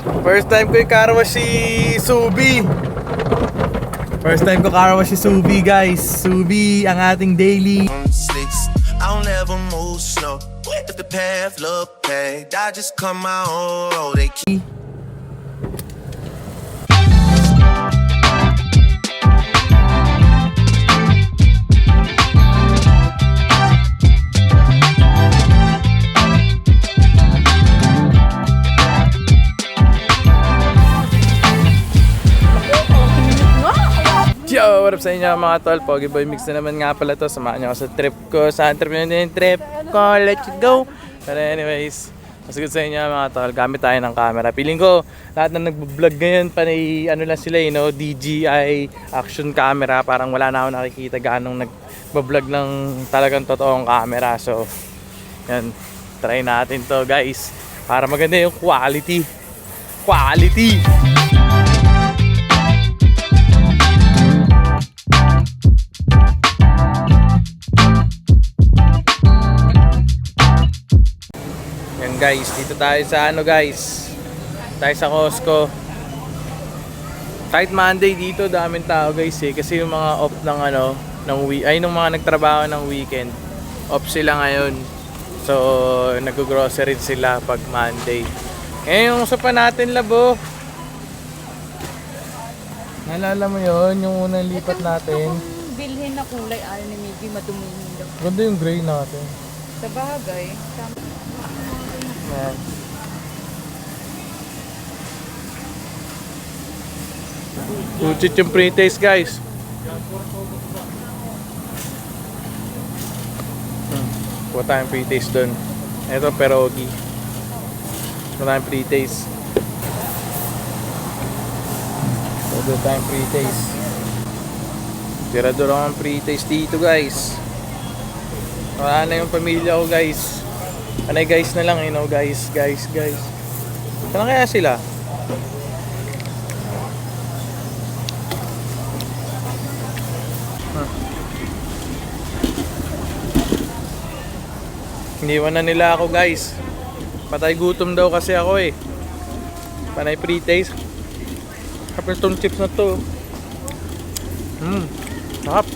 First time ko i-carwash si Subi. First time ko carwash si Subi, guys. Subi, ang ating daily. I'll never move slow. If the path look paved, I just come my own road. They keep Yo, what up sa inyo mga tol? Pogi Boy Mix na naman nga pala to. Samahan nyo ako sa trip ko. Saan trip nyo na yung trip ko? Let's go! Pero anyways, mas good sa inyo mga tol. Gamit tayo ng camera. Feeling ko, lahat na nagbo-vlog ngayon, panay ano lang sila, you know, DJI action camera. Parang wala na ako nakikita ganong nagbo-vlog ng talagang totoong camera. So, yan. Try natin to guys. Para maganda yung quality. Quality! Guys, dito tayo sa ano guys, tayo sa Costco. Kahit Monday dito daming tao guys kasi yung mga off ng ano ng nung mga nagtrabaho ng weekend, off sila ngayon. So nag-grocery sila pag Monday. Yung usapan natin labo, naalala mo yon yung unang lipat natin? Bilhin na kulay ayaw ni Miggy, madumihin daw. Ganda yung gray natin. Sa bagay, Yan. Uchit yung pre-taste guys. Kuha tayong pre-taste dun. Ito pierogi. Kuha tayong pre-taste. Kuha tayong pre-taste. Tirado lang ang pre-taste dito guys. Wala na yung pamilya ko guys. Anay guys na lang, you know, guys. Saan kaya sila? Iniwan na nila ako guys. Patay gutom daw kasi ako eh. Panay pre-taste. Kapag itong chips na to. Sarap.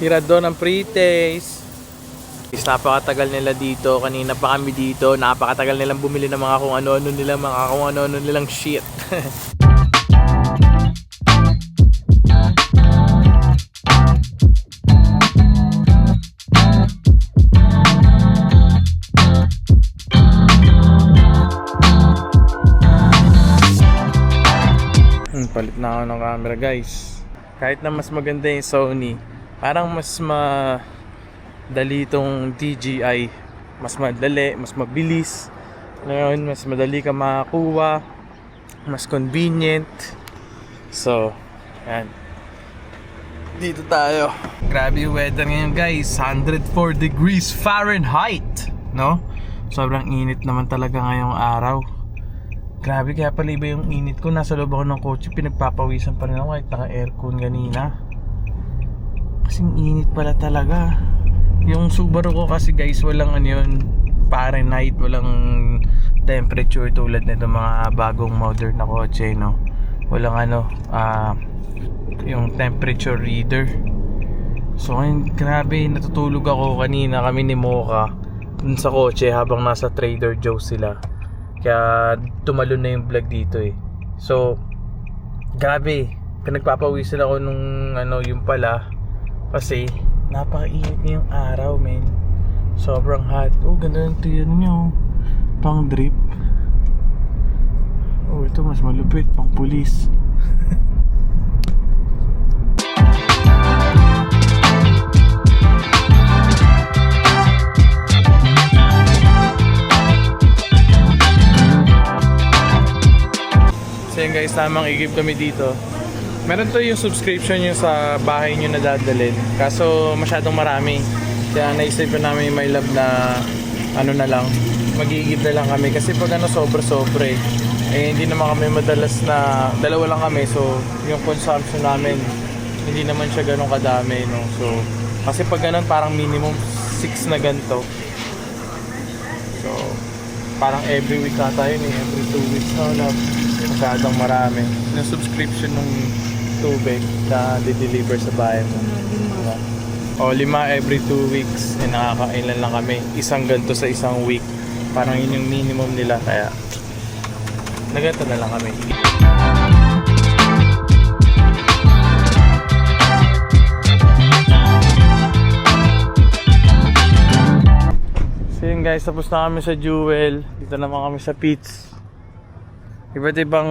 Tirado ng pre-taste. Napakatagal nila dito. Kanina pa kami dito. Napakatagal nilang bumili ng mga kung ano-ano nila, mga kung ano-ano nilang shit. Palit na ako ng camera guys. Kahit na mas maganda yung Sony, parang mas madali itong DJI. Mas madali, mas mabilis. Ngayon, mas madali ka makakuha. Mas convenient. So, yan. Dito tayo. Grabe yung weather ngayon guys. 104 degrees Fahrenheit. No? Sobrang init naman talaga ngayong araw. Grabe, kaya pala iba yung init ko. Nasa loob ako ng kotse, pinagpapawisan pa rin ako kahit naka-aircon kanina. Kasing init pala talaga. Yung Subaru ko kasi guys, walang ano yun, Fahrenheit, walang temperature tulad nito mga bagong modern na kotse, no? Walang ano, yung temperature reader. So ngayon, grabe, natutulog ako kanina, kami ni Mocha dun sa kotse habang nasa Trader Joe's sila. Kaya tumalon na yung vlog dito eh. So, grabe, pinagpapawisan ako nung ano, yung pala. Kasi, napakainit ngayong araw, men. Sobrang hot. Oh, ganda ng tiyan nyo. Pang drip. Oh, ito mas malupit. Pang pulis. So yun guys, tamang i-give kami dito. Meron to yung subscription nyo sa bahay nyo na dadalhin. Kaso masyadong marami. Kaya naisip ko namin may love na ano na lang, mag-i-give na lang kami. Kasi pag ano sobra-sobra eh hindi naman kami madalas na, dalawa lang kami. So yung consumption namin hindi naman siya ganun kadami, no? So kasi pag ganun parang minimum 6 na ganito. parang every week ata yun eh, every 2 weeks na masyadong marami. Yung subscription ng tubig na di-deliver sa bahay mo. Diba? O 5 every 2 weeks, eh nakakailan lang kami. Isang ganto sa isang week. Parang yun yung minimum nila, kaya naganta na lang kami. So yun guys, tapos na kami sa Jewel. Dito naman kami sa Pete's. Iba't ibang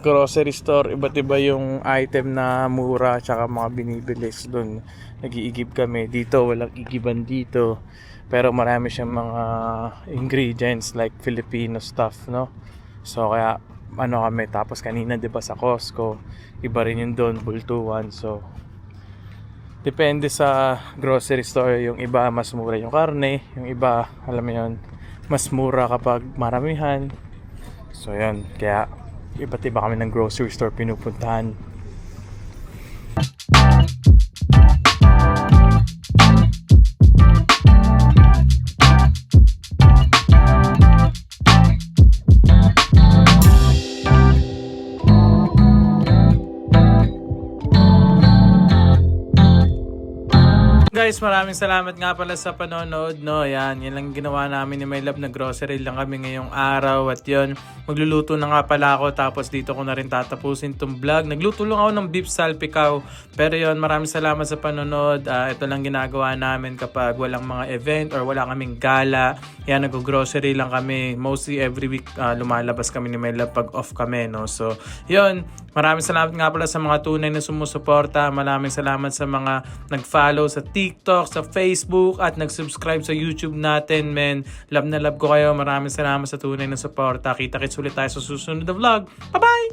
grocery store, iba't iba yung item na mura tsaka mga binibilis doon. Nag-iigib kami. Dito walang igiban dito. Pero marami siyang mga ingredients like Filipino stuff, no? So kaya ano kami, tapos kanina 'di ba sa Costco, iba rin yun doon, bultuan. So depende sa grocery store, yung iba mas mura yung karne, yung iba alam mo yun, mas mura kapag maramihan. So yun, kaya iba't iba kami ng grocery store pinupuntahan. Guys, maraming salamat nga pala sa panonood, no? Yan lang ginawa namin ni My Love, na grocery lang kami ngayong araw. At yun, magluluto na nga pala ako, tapos dito ko na rin tatapusin tong vlog. Nagluto lang ako ng beef salpicao. Pero yun, maraming salamat sa panonood. Ito lang ginagawa namin kapag walang mga event or wala kaming gala. Yan, nag-grocery lang kami. Mostly every week lumalabas kami ni My Love pag off kami, no? So, yun, maraming salamat nga pala sa mga tunay na sumusuporta. Maraming salamat sa mga nag-follow sa TikTok, sa Facebook, at nag-subscribe sa YouTube natin, men. Love na love ko kayo. Maraming salamat sa tunay na suporta. Kita-kits ulit tayo sa susunod na vlog. Bye-bye!